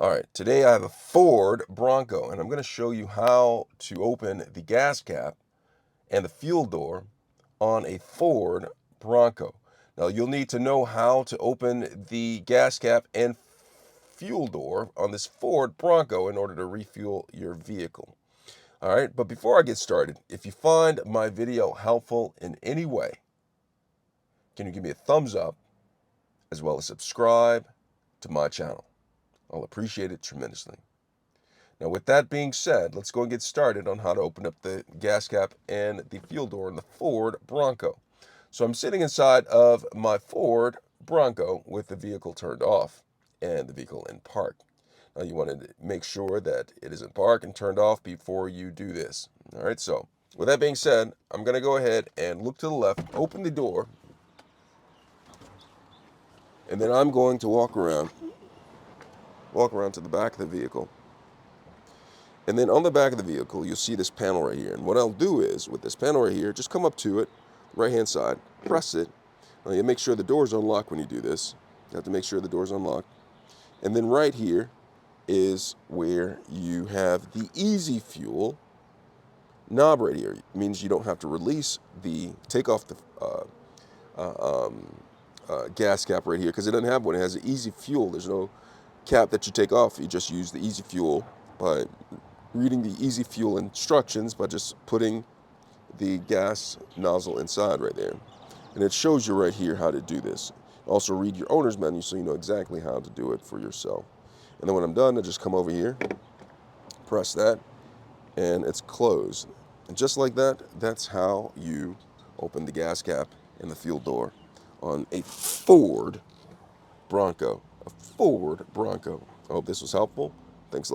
All right, today I have a Ford Bronco, and I'm going to show you how to open the gas cap and the fuel door on a Ford Bronco. Now, you'll need to know how to open the gas cap and fuel door on this Ford Bronco in order to refuel your vehicle. All right, but before I get started, if you find my video helpful in any way, can you give me a thumbs up as well as subscribe to my channel? I'll appreciate it tremendously. Now, with that being said, let's go and get started on how to open up the gas cap and the fuel door in the Ford Bronco. So I'm sitting inside of my Ford Bronco with the vehicle turned off and the vehicle in park. Now, you want to make sure that it is in park and turned off before you do this. All right, so with that being said, I'm going to go ahead and look to the left, open the door, and then I'm going to walk around to the back of the vehicle. And then on the back of the vehicle, you'll see this panel right here. And what I'll do is, with this panel right here, just come up to it, right-hand side, press it. Now, you make sure the door's unlocked when you do this. You have to make sure the door's unlocked. And then right here is where you have the easy fuel knob right here. It means you don't have to take off the gas cap right here, because it doesn't have one. It has an easy fuel. There's no cap that you take off. You just use the easy fuel by reading the easy fuel instructions by just putting the gas nozzle inside right there. And it shows you right here how to do this. Also read your owner's menu so you know exactly how to do it for yourself. And then when I'm done, I just come over here, press that, and it's closed. And just like that, that's how you open the gas cap and the fuel door on a Ford Bronco. A Ford Bronco. I hope this was helpful.